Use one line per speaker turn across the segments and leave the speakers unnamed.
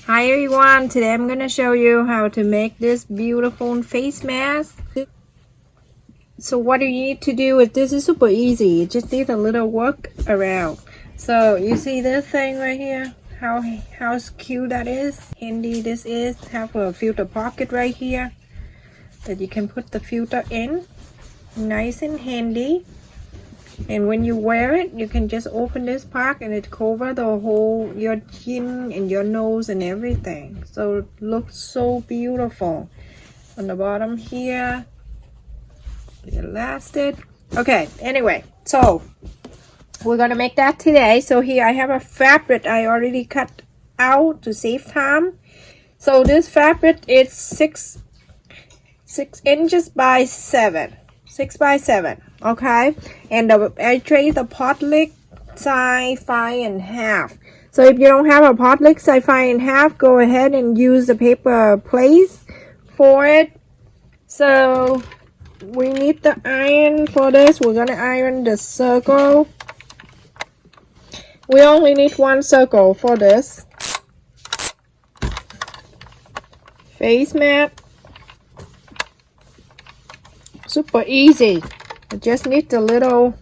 Hi everyone, today I'm gonna show you how to make this beautiful face mask. So what you need to do is, this is super easy, you just need a little work around. So you see this thing right here, how cute that is, handy this is. Have a filter pocket right here that you can put the filter in, nice and handy. And when you wear it, you can just open this part and it covers the whole your chin and your nose and everything. So it looks so beautiful. On the bottom here, the elastic. Okay, anyway, so we're gonna make that today. So here I have a fabric I already cut out to save time. So this fabric is 6 inches by 7. 6 by 7, okay, and I trade the pot leg size 5.5. So if you don't have a pot leg size 5.5, go ahead and use the paper plate for it. So we need the iron for this. We're gonna iron the circle. We only need one circle for this face mat. Super easy. I just need a little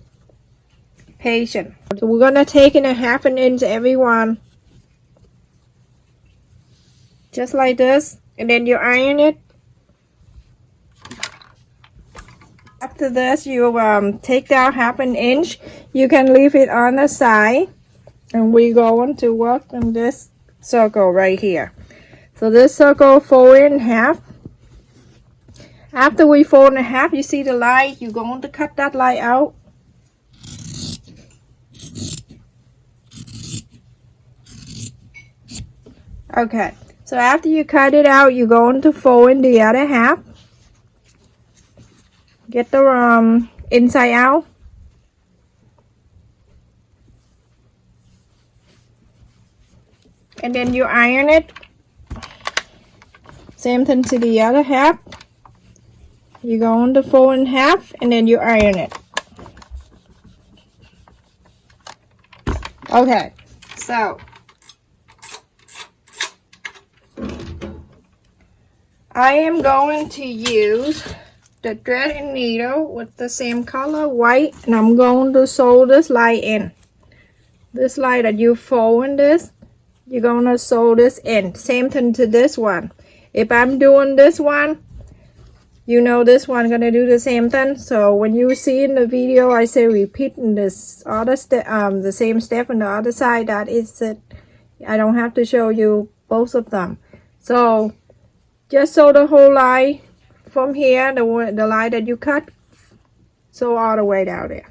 patience. So we're gonna take in a 1/2 inch everyone, just like this, and then you iron it. After this, you take down 1/2 inch. You can leave it on the side, and we're going to work on this circle right here. So this circle fold in half. After we fold in half, you see the line, you're going to cut that line out. Okay, so after you cut it out, you're going to fold in the other half. Get the inside out. And then you iron it. Same thing to the other half. You're going to fold in half and then you iron it. Okay, so I am going to use the thread and needle with the same color, white, and I'm going to sew this line in. This line that you fold in this, you're going to sew this in. Same thing to this one. If I'm doing this one, you know this one gonna do the same thing. So when you see in the video I say repeating this other step, the same step on the other side, that is it. I don't have to show you both of them. So just sew the whole line from here, the line that you cut, sew all the way down there.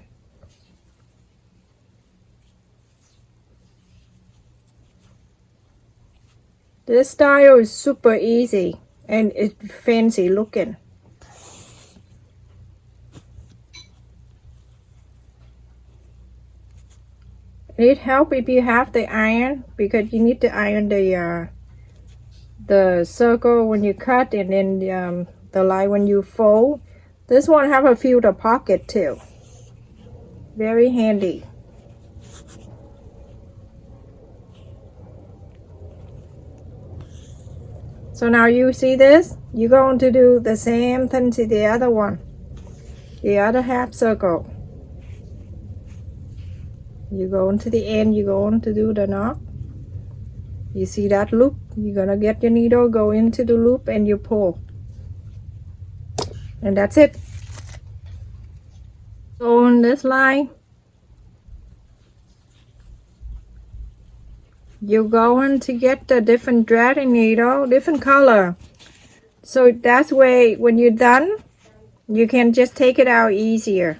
This style is super easy and it's fancy looking. It helps if you have the iron, because you need to iron the circle when you cut, and then the line when you fold. This one have a filter pocket too. Very handy. So now you see this, you're going to do the same thing to the other one, the other half circle. You go into the end, you're going to do the knot. You see that loop, you're gonna get your needle, go into the loop, and you pull, and that's it. So on this line, you're going to get the different thread and needle, different color, so that's way when you're done you can just take it out easier.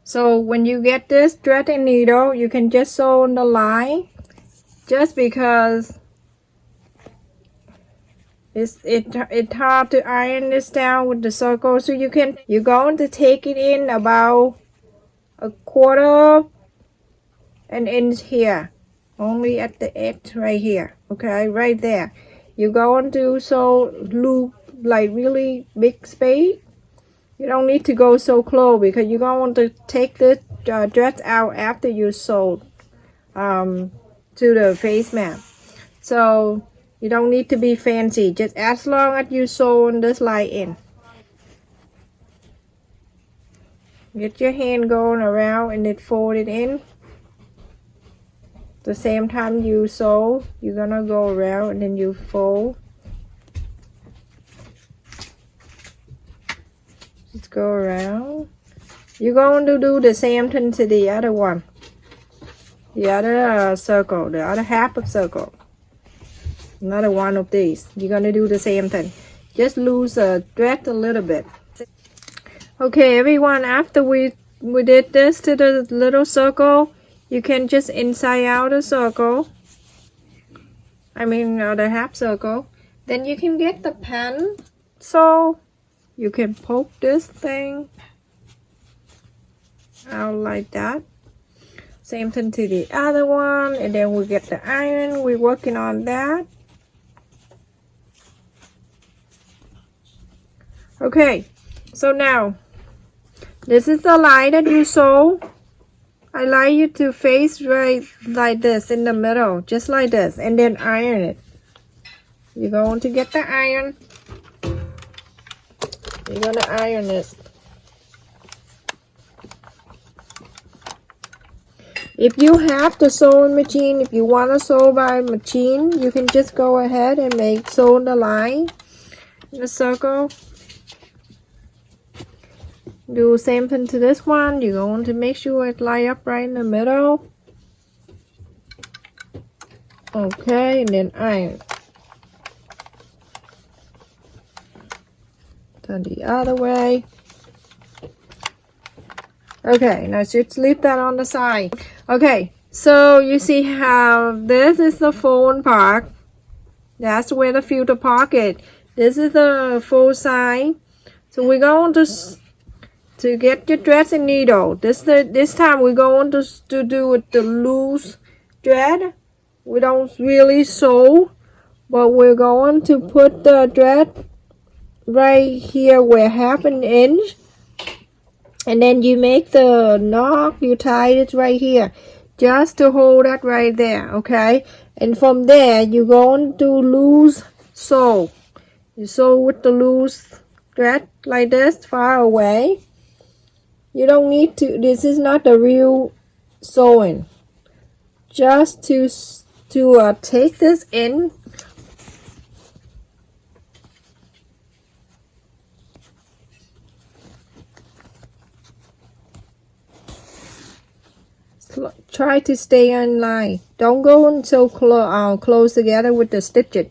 So when you get this thread and needle, you can just sew on the line, just because it's hard to iron this down with the circle. So you're going to take it in about 1/4 an inch here, only at the edge right here, okay, right there. You're going to sew loop like really big space. You don't need to go so close, because you're going to take the threads out after you sew to the face mask. So You don't need to be fancy, just as long as you sew this line in. Get your hand going around and then fold it in. The same time you sew, you're gonna go around and then you fold. Just go around. You're going to do the same thing to the other one. The other circle, the other half of circle. Another one of these. You're gonna do the same thing. Just lose the thread a little bit. Okay, everyone, after we did this to the little circle, you can just inside out a circle. I mean the half circle. Then you can get the pen. So you can poke this thing out like that. Same thing to the other one. And then we get the iron. We're working on that. Okay, so now this is the line that you sew. I like you to face right like this in the middle, just like this, and then iron it. You're going to get the iron. You're gonna iron it. If you have the sewing machine, if you want to sew by machine, you can just go ahead and sew the line in the circle. Do the same thing to this one. You're going to make sure it line up right in the middle. Okay, and then iron. Turn the other way. Okay, now just leave that on the side. Okay, so you see how this is the phone part. That's where the filter pocket. This is the full side. So we're going to get your thread and needle. This time we're going to do with the loose thread. We don't really sew, but we're going to put the thread right here where 1/2 inch, and then you make the knot. You tie it right here just to hold that right there. Okay, and from there you're going to loose sew. You sew with the loose thread like this far away. You don't need to, this is not the real sewing. Just to take this in. Try to stay in line. Don't go so close together with the stitches.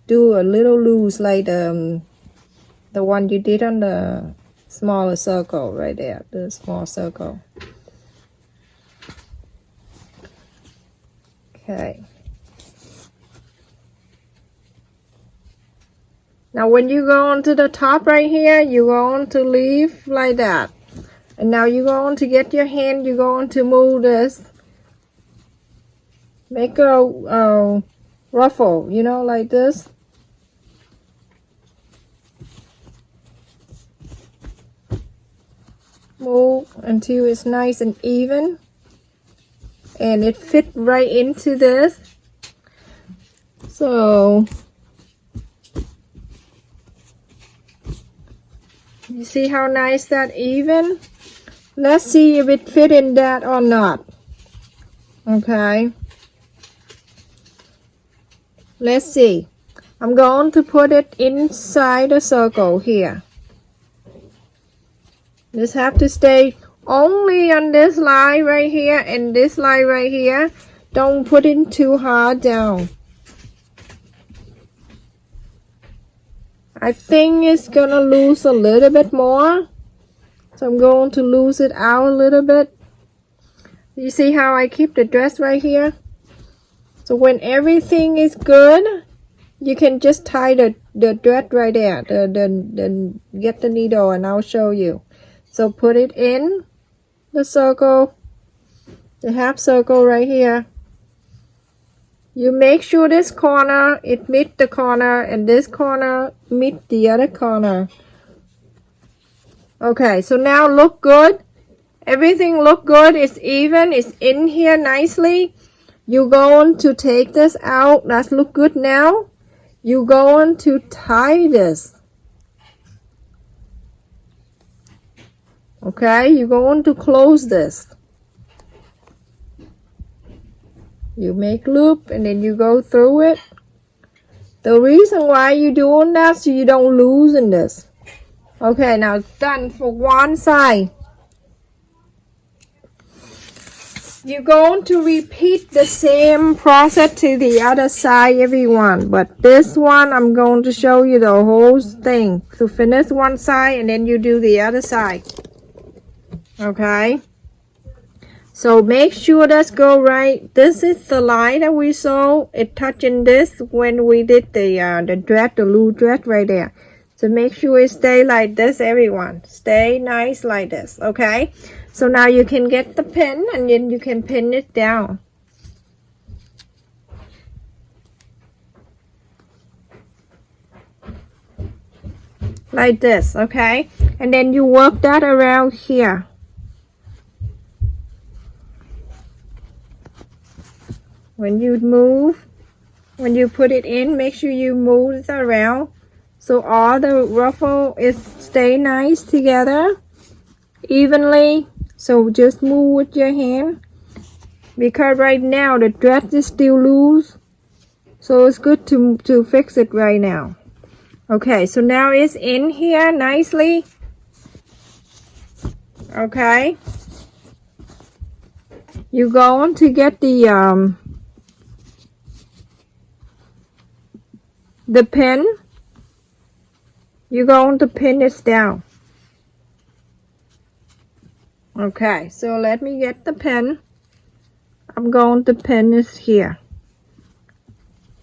Do a little loose like the one you did on the smaller circle right there, the small circle. Okay. Now when you go onto the top right here, you're going to leave like that. And now you're going to get your hand, you're going to move this. Make a ruffle, you know, like this. Move until it's nice and even. And it fit right into this. So you see how nice that even? Let's see if it fit in that or not. Okay. Let's see. I'm going to put it inside the circle here. This have to stay only on this line right here and this line right here. Don't put it too hard down. I think it's gonna lose a little bit more. So I'm going to lose it out a little bit. You see how I keep the dress right here? So when everything is good, you can just tie the thread right there. Get the needle and I'll show you. So put it in the circle, the half circle right here. You make sure this corner, it meets the corner, and this corner meets the other corner. Okay, so now look good. Everything look good. It's even. It's in here nicely. You're going to take this out. That look good now. you're going to tie this. Okay, you're going to close this. You make loop and then you go through it. The reason why you're doing that so you don't loosen this. Okay, now done for one side. You're going to repeat the same process to the other side, everyone. But this one, I'm going to show you the whole thing. To finish one side and then you do the other side. Okay. So make sure that's go right. This is the line that we saw. It touching this when we did the thread, the loose thread right there. So make sure it stay like this, everyone. Stay nice like this, okay? So now you can get the pin and then you can pin it down. Like this, okay? And then you work that around here. When you move, when you put it in, make sure you move it around so all the ruffle is stay nice together evenly. So just move with your hand because right now the thread is still loose, so it's good to fix it right now. Okay, so now it's in here nicely. Okay, you're going to get the pin. You're going to pin this down. Okay, so let me get the pin. I'm going to pin this here.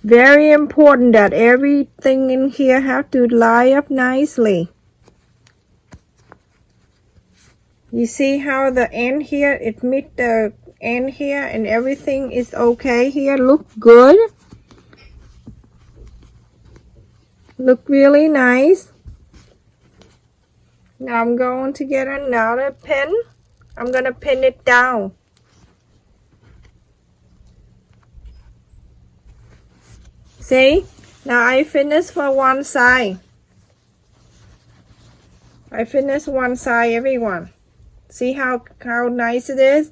Very important that everything in here have to line up nicely. You see how the end here, it meet the end here and everything is okay here. Look good. Look really nice. Now I'm going to get another pin. I'm going to pin it down. See? Now I finished for one side. I finished one side, everyone. See how nice it is?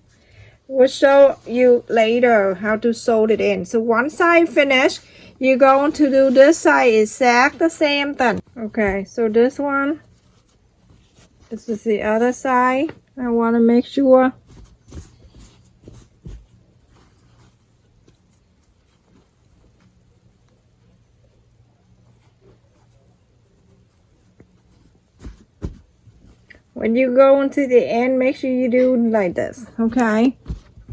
We'll show you later how to sew it in. So one side finished. You're going to do this side exact the same thing. Okay, so this one. This is the other side. I want to make sure. When you go into the end, make sure you do like this, okay?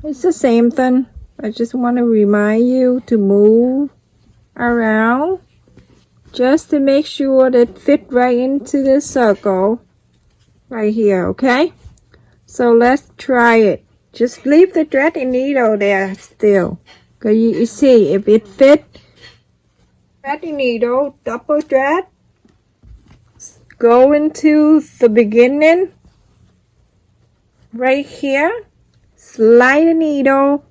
It's the same thing. I just want to remind you to move around just to make sure that fit right into the circle right here, okay? So let's try it. Just leave the thread and needle there still, because you see if it fit. Thread and needle, double thread, go into the beginning right here, slide the needle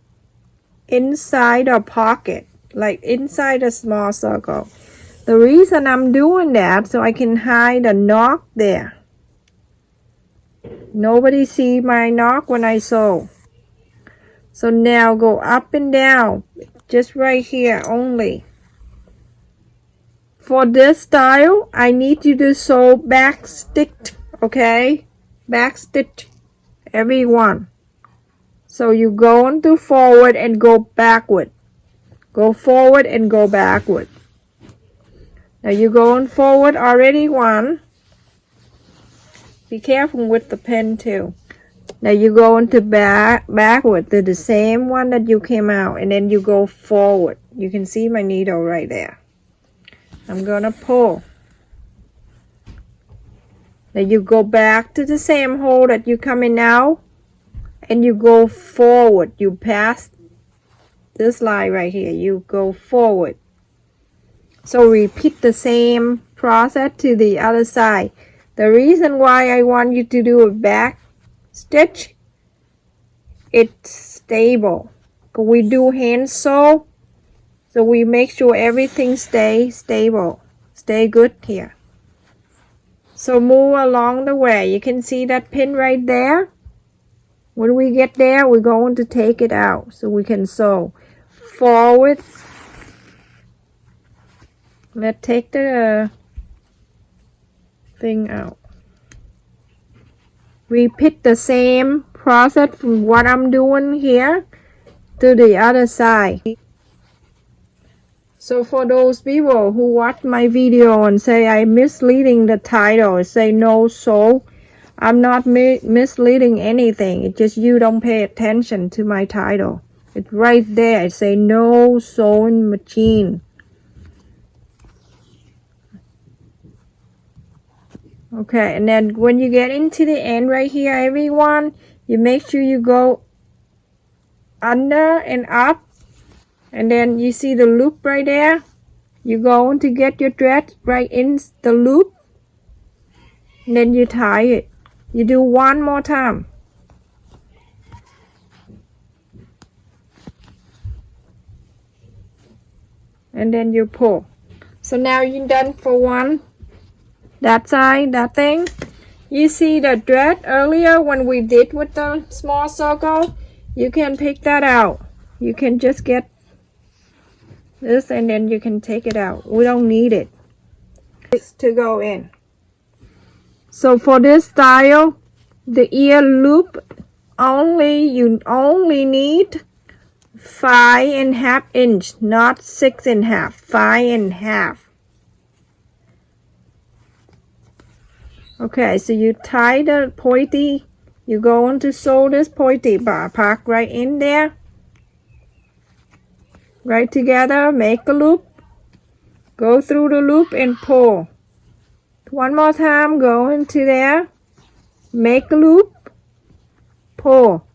inside a pocket, like inside a small circle. The reason I'm doing that so I can hide a knock there. Nobody see my knock when I sew. So now go up and down, just right here only. For this style, I need you to sew back stitch, okay? Back stitch every one. So you go into forward and go backward. Go forward and go backward. Now you're going forward already one. Be careful with the pen too. Now you go into backward to the same one that you came out, and then you go forward. You can see my needle right there. I'm gonna pull. Now you go back to the same hole that you come in now, and you go forward. You pass this line right here. You go forward. So repeat the same process to the other side. The reason why I want you to do a back stitch, it's stable. We do hand sew, So we make sure everything stay stable, stay good here. So move along the way. You can see that pin right there. When we get there, we're going to take it out so we can sew forward. Let's take the thing out. Repeat the same process from what I'm doing here to the other side. So for those people who watch my video and say I'm misleading the title, say no sew, I'm not misleading anything. It's just you don't pay attention to my title. It's right there. It say no sewing machine. Okay, and then when you get into the end right here, everyone, you make sure you go under and up. And then you see the loop right there. You're going to get your thread right in the loop. And then you tie it. You do one more time. And then you pull. So now you're done for one. That side, that thing. You see the thread earlier when we did with the small circle? You can pick that out. You can just get this and then you can take it out. We don't need it. It's to go in. So for this style, the ear loop you only need 5.5 inch, not 6.5, 5.5. Okay, so you tie the pointy, you're going to sew this pointy bar part right in there. Right together, make a loop, go through the loop and pull. One more time, go into there, make a loop, pull.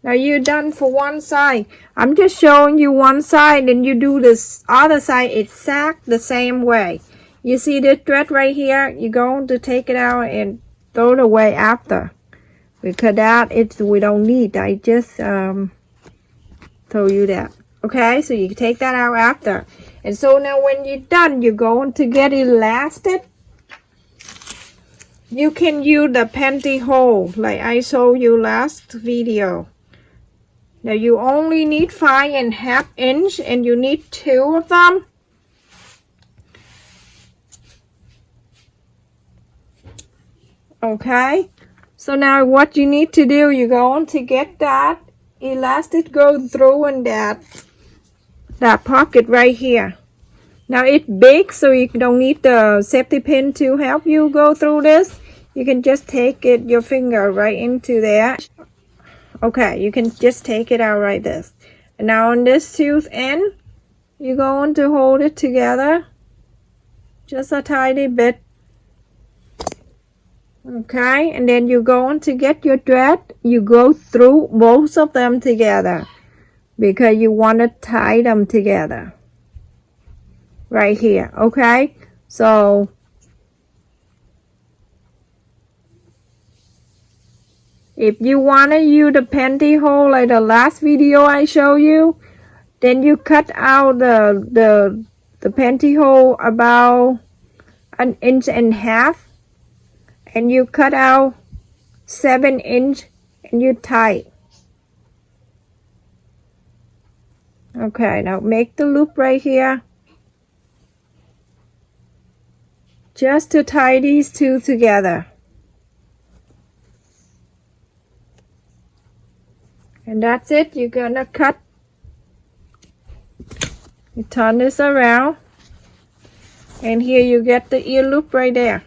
Now you're done for one side. I'm just showing you one side and you do this other side exact the same way. You see this thread right here, you're going to take it out and throw it away after. Because we don't need. I just told you that. Okay, so you take that out after. And so now when you're done, you're going to get elastic. You can use the pantyhose like I showed you last video. Now you only need 5.5 inch and you need 2 of them. Okay, so now what you need to do, you're going to get that elastic go through in that pocket right here. Now it's big, so you don't need the safety pin to help you go through this. You can just take your finger right into there. Okay, you can just take it out like this. And now on this tooth end, you're going to hold it together just a tiny bit. Okay, and then you're going to get your thread. You go through both of them together because you want to tie them together right here. Okay, so if you want to use the pantyhose like the last video I showed you, then you cut out the pantyhose about 1.5 inches. And you cut out 7 inch and you tie. Okay, now make the loop right here. Just to tie these two together. And that's it. You're gonna cut. You turn this around. And here you get the ear loop right there.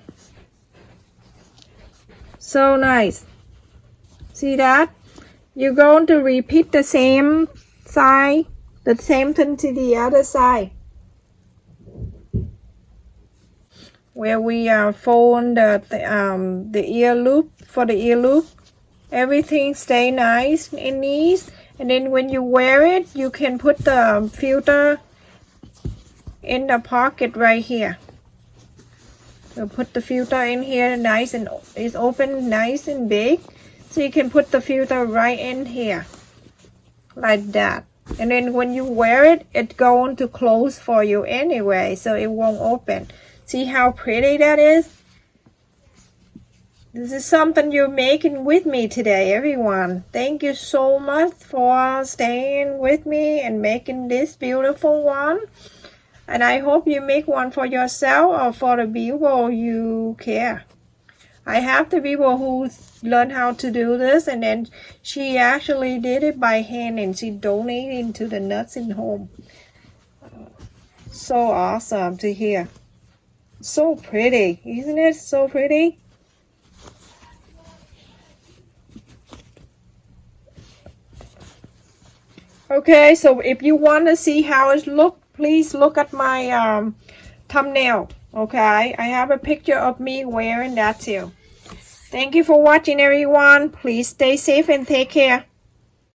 So nice. See that? You're going to repeat the same side, the same thing to the other side. Where we fold the ear loop for the ear loop. Everything stay nice and neat. And then when you wear it, you can put the filter in the pocket right here. So put the filter in here nice and it's open nice and big. So you can put the filter right in here. Like that. And then when you wear it, it's going to close for you anyway, so it won't open. See how pretty that is? This is something you're making with me today, everyone. Thank you so much for staying with me and making this beautiful one. And I hope you make one for yourself or for the people you care. I have the people who learned how to do this, and then she actually did it by hand and she donated to the nursing home. So awesome to hear. So pretty, isn't it? So pretty. Okay, so if you want to see how it looks, please look at my thumbnail. Okay, I have a picture of me wearing that too. Thank you for watching, everyone. Please stay safe and take care.